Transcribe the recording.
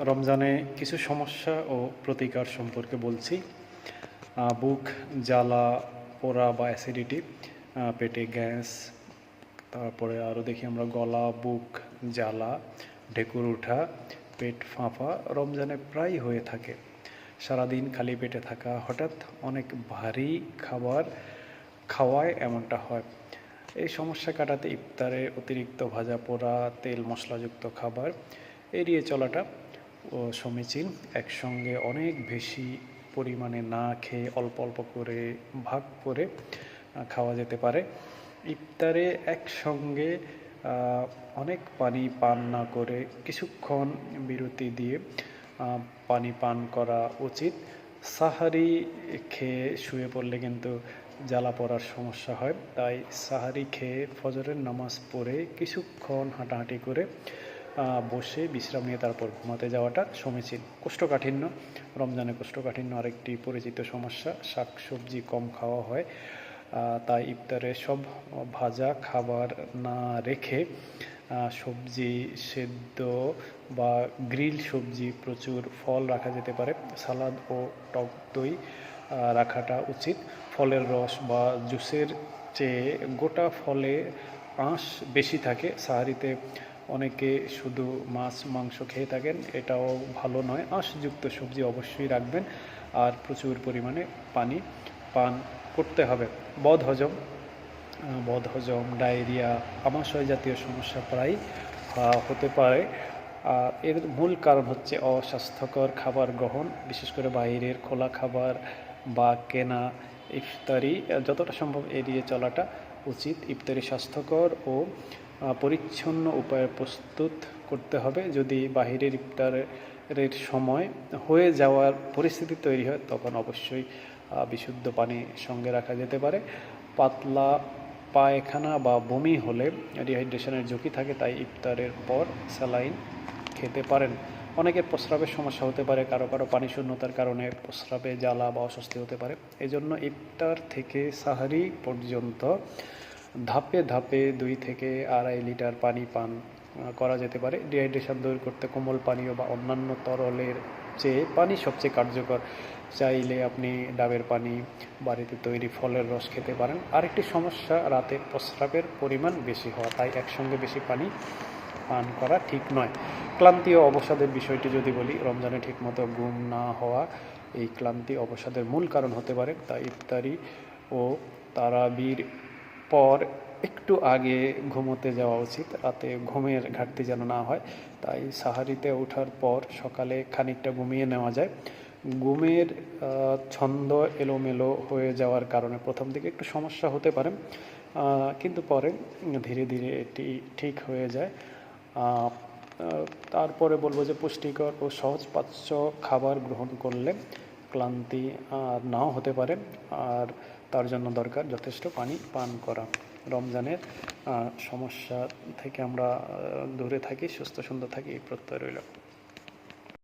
রমজানে কিছু সমস্যা ও প্রতিকার সম্পর্কে বলছি। বুক জ্বালা, পোড়া বা অ্যাসিডিটি, পেটে গ্যাস, তারপরে আরও দেখি আমরা গলা, বুক জ্বালা, ঢেকুর ওঠা, পেট ফাঁপা রমজানে প্রায় হয়ে থাকে। সারাদিন খালি পেটে থাকা, হঠাৎ অনেক ভারী খাবার খাওয়ায় এমনটা হয়। এই সমস্যা কাটাতে ইফতারে অতিরিক্ত ভাজা পোড়া, তেল মশলাযুক্ত খাবার এড়িয়ে চলাটা সমীচীন। একসঙ্গে অনেক বেশি পরিমাণে না খেয়ে অল্প অল্প করে ভাগ করে খাওয়া যেতে পারে। ইফতারে একসঙ্গে অনেক পানি পান না করে কিছুক্ষণ বিরতি দিয়ে পানি পান করা উচিত। সাহারি খেয়ে শুয়ে পড়লে কিন্তু জ্বালা পড়ার সমস্যা হয়, তাই সাহারি খেয়ে ফজরের নামাজ পড়ে কিছুক্ষণ হাঁটাহাঁটি করে বসে বিশ্রাম নিয়ে তারপর ঘুমাতে যাওয়াটা সমীচীন। কোষ্ঠকাঠিন্য, রমজানে কোষ্ঠকাঠিন্য আরেকটি পরিচিত সমস্যা। শাকসবজি কম খাওয়া হয়, তাই ইফতারে সব ভাজা খাবার না রেখে সবজি সেদ্ধ বা গ্রিল সবজি, প্রচুর ফল রাখা যেতে পারে। সালাদ ও টক দই রাখাটা উচিত। ফলের রস বা জুসের চেয়ে গোটা ফলে আঁশ বেশি থাকে। সাহারিতে অনেকে শুধু মাছ মাংস খেয়ে থাকেন, এটাও ভালো নয়। আঁশযুক্ত সবজি অবশ্যই রাখবেন আর প্রচুর পরিমাণে পানি পান করতে হবে। বদহজম, ডায়রিয়া, আমাশয় জাতীয় সমস্যা প্রায় হতে পারে। এর মূল কারণ হচ্ছে অস্বাস্থ্যকর খাবার গ্রহণ, বিশেষ করে বাইরের খোলা খাবার বা কেনা। ইফতারি যতটা সম্ভব এড়িয়ে চলাটা উচিত। ইফতারি স্বাস্থ্যকর ও পরিচ্ছন্ন উপায়ে প্রস্তুত করতে হবে। যদি বাহিরের ইফতারের সময় হয়ে যাওয়ার পরিস্থিতি তৈরি হয়, তখন অবশ্যই বিশুদ্ধ পানি সঙ্গে রাখা যেতে পারে। পাতলা পায়খানা বা বমি হলে ডিহাইড্রেশনের ঝুঁকি থাকে, তাই ইফতারের পর স্যালাইন খেতে পারেন। অনেকের প্রস্রাবের সমস্যা হতে পারে, কারো পানি শূন্যতার কারণে প্রস্রাবে জ্বালা বা অস্বস্তি হতে পারে। এজন্য ইফতার থেকে সাহারি পর্যন্ত ধাপে ধাপে 2 থেকে 2.5 লিটার পানি পান করা যেতে পারে। ডিহাইড্রেশন দূর করতে কোমল পানীয় বা অন্যান্য তরলের চেয়ে পানি সবচেয়ে কার্যকর। চাইলে আপনি ডাবের পানি, বাড়িতে তৈরি ফলের রস খেতে পারেন। আরেকটি সমস্যা, রাতে প্রস্রাবের পরিমাণ বেশি হওয়া, তাই একসঙ্গে বেশি পানি পান করা ঠিক নয়। ক্লান্তি ও অবসাদের বিষয়টি যদি বলি, রমজানে ঠিকমতো ঘুম না হওয়া এই ক্লান্তি অবসাদের মূল কারণ হতে পারে। তাই ইফতারি ও তারাবির পর একটু আগে ঘুমোতে যাওয়া উচিত, রাতে ঘুমের ঘাটতি যেন না হয়। তাই সাহারিতে ওঠার পর সকালে খানিকটা ঘুমিয়ে নেওয়া যায়। ঘুমের ছন্দ এলোমেলো হয়ে যাওয়ার কারণে প্রথম দিকে একটু সমস্যা হতে পারে, কিন্তু পরে ধীরে ধীরে এটি ঠিক হয়ে যায়। তারপরে বলবো যে পুষ্টিকর ও সহজপাচ্য খাবার গ্রহণ করলে ক্লান্তি নাও হতে পারে, আর তার জন্য দরকার যথেষ্ট পানি পান করা। রমজানের সমস্যা থেকে আমরা দূরে থাকি, সুস্থ সুন্দর থাকি, এই প্রত্যয় রইল।